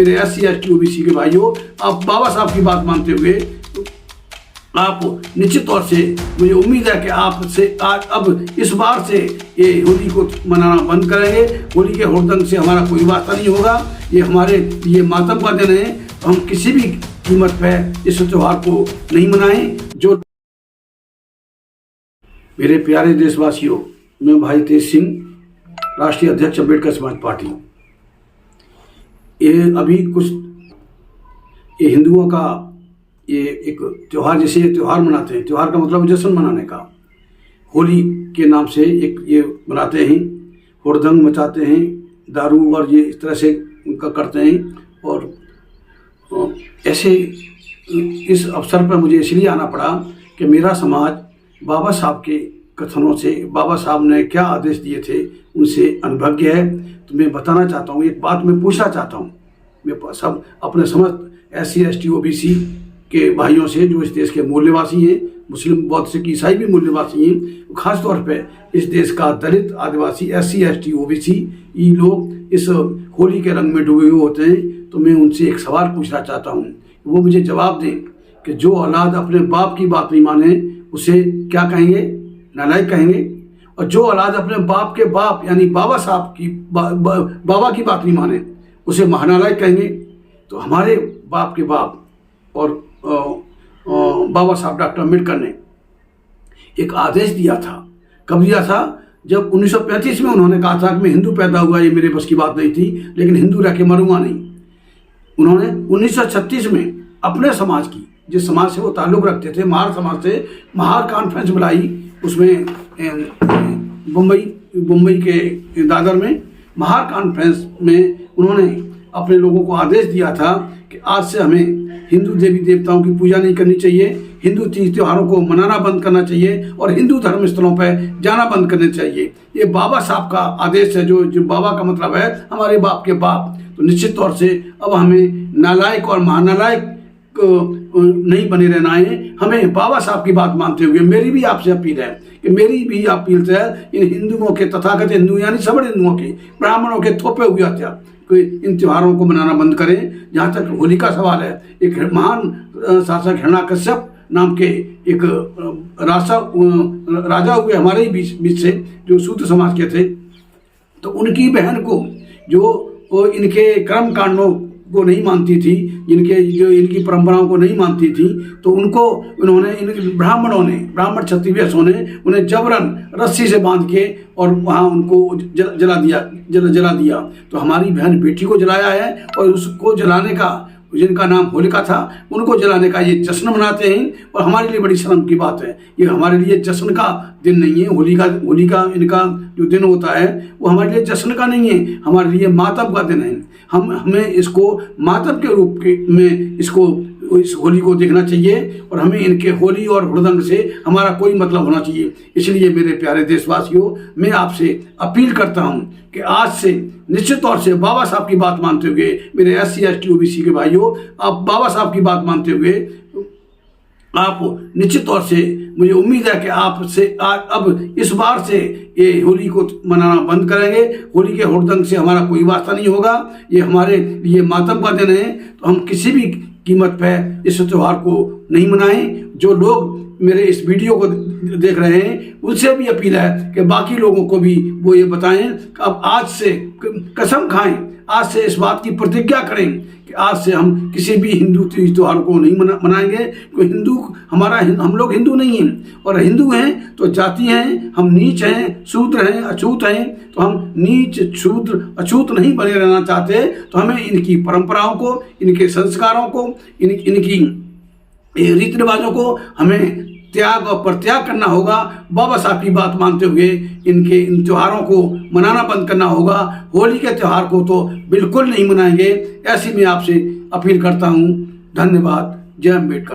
मेरे SC ST OBC के भाइयों, आप बाबा साहब की बात मानते हुए आप निश्चित तौर से मुझे उम्मीद है कि आपसे अब इस बार से ये होली को मनाना बंद करेंगे। होली के हुड़दंग से हमारा कोई वास्ता नहीं होगा। ये हमारे लिए मातम का दिन है, तो हम किसी भी कीमत पर इस त्योहार को नहीं मनाएं। जो मेरे प्यारे देशवासियों, मैं भाई तेज सिंह, राष्ट्रीय अध्यक्ष अम्बेडकर समाज पार्टी। ये अभी कुछ ये हिंदुओं का ये एक त्यौहार, जैसे त्यौहार मनाते हैं, त्यौहार का मतलब जश्न मनाने का, होली के नाम से एक ये मनाते हैं, हुड़दंग मचाते हैं, दारू और ये इस तरह से उनका करते हैं। और ऐसे इस अवसर पर मुझे इसलिए आना पड़ा कि मेरा समाज बाबा साहब के कथनों से, बाबा साहब ने क्या आदेश दिए थे उनसे अनभिज्ञ है। तो मैं बताना चाहता हूँ, एक बात मैं पूछना चाहता हूँ, मैं सब अपने समस्त SC ST OBC के भाइयों से जो इस देश के मूल्यवासी हैं, मुस्लिम बौद्ध सिख ईसाई भी मूल्यवासी हैं, खास तौर पे इस देश का दलित आदिवासी SC ST OBC ये लोग इस होली के रंग में डूबे हुए होते हैं। तो मैं उनसे एक सवाल पूछना चाहता हूँ, वो मुझे जवाब दें कि जो औलाद अपने बाप की बात नहीं माने उसे क्या कहेंगे? नालायक कहेंगे। और जो औलाद अपने बाप के बाप यानी बाबा साहब की बाबा की बात नहीं माने उसे महानालायक कहेंगे। तो हमारे बाप के बाप और बाबा साहब डॉक्टर अम्बेडकर ने एक आदेश दिया था। कब दिया था? जब 1935 में उन्होंने कहा था कि मैं हिंदू पैदा हुआ, ये मेरे बस की बात नहीं थी, लेकिन हिंदू रह के मरूंगा नहीं। उन्होंने 1936 में अपने समाज की, जिस समाज से वो ताल्लुक़ रखते थे, महार समाज से, महार कॉन्फ्रेंस बुलाई। उसमें मुंबई के दादर में महार कॉन्फ्रेंस में उन्होंने अपने लोगों को आदेश दिया था कि आज से हमें हिंदू देवी देवताओं की पूजा नहीं करनी चाहिए, हिंदू तीज त्योहारों को मनाना बंद करना चाहिए और हिंदू धर्म स्थलों पर जाना बंद करना चाहिए। ये बाबा साहब का आदेश है। जो बाबा का मतलब है हमारे बाप के बाप। तो निश्चित तौर से अब हमें नालायक और महानालायक नहीं बने रहना है। हमें बाबा साहब की बात मानते हुए मेरी भी आपसे अपील है कि इन हिंदुओं के, तथाकथित हिंदू यानी सबड़ हिंदुओं के, ब्राह्मणों के थोपे हुए हत्या इन त्योहारों को मनाना बंद करें। जहाँ तक होली का सवाल है, एक महान शासक हिरण्यकश्यप नाम के एक राजा हुए हमारे ही बीच से, जो शूद्र समाज के थे। तो उनकी बहन को, जो इनके कर्म कांडों को नहीं मानती थी, इनकी परंपराओं को नहीं मानती थी, तो उन्होंने ब्राह्मण क्षत्रियों ने उन्हें जबरन रस्सी से बांध के और वहाँ उनको जला दिया। तो हमारी बहन बेटी को जलाया है और उसको जलाने का, जिनका नाम होलिका था, उनको जलाने का ये जश्न मनाते हैं। और हमारे लिए बड़ी शर्म की बात है, ये हमारे लिए जश्न का दिन नहीं है। होली का इनका जो दिन होता है वो हमारे लिए जश्न का नहीं है, हमारे लिए मातम का दिन है। हमें इसको मातम के रूप में इस होली को देखना चाहिए और हमें इनके होली और हुड़दंग से हमारा कोई मतलब होना चाहिए। इसलिए मेरे प्यारे देशवासियों, मैं आपसे अपील करता हूं कि आज से निश्चित तौर से बाबा साहब की बात मानते हुए, मेरे SC ST OBC के भाइयों, आप बाबा साहब की बात मानते हुए आप निश्चित तौर से मुझे उम्मीद है कि आपसे अब इस बार से ये होली को मनाना बंद करेंगे। होली के हुड़दंग से हमारा कोई वास्ता नहीं होगा। ये हमारे लिए मातम का दिन है, तो हम किसी भी कीमत पर इस त्योहार को नहीं मनाएं। जो लोग मेरे इस वीडियो को देख रहे हैं उनसे भी अपील है कि बाकी लोगों को भी वो ये बताएं कि अब आज से कसम खाएं, आज से इस बात की प्रतिज्ञा करें कि आज से हम किसी भी हिंदू त्योहार को नहीं मनाएंगे। क्योंकि हम लोग हिंदू नहीं हैं, और हिंदू हैं तो जाति हैं, हम नीच हैं, शूद्र हैं, अछूत हैं। तो हम नीच, शूद्र, अछूत नहीं बने रहना चाहते। तो हमें इनकी परंपराओं को, इनके संस्कारों को, इनकी रीति रिवाजों को हमें त्याग और प्रत्याग करना होगा। बाबा साहब की बात मानते हुए इन त्योहारों को मनाना बंद करना होगा। होली के त्यौहार को तो बिल्कुल नहीं मनाएंगे, ऐसी मैं आपसे अपील करता हूँ। धन्यवाद। जय अम्बेडकर।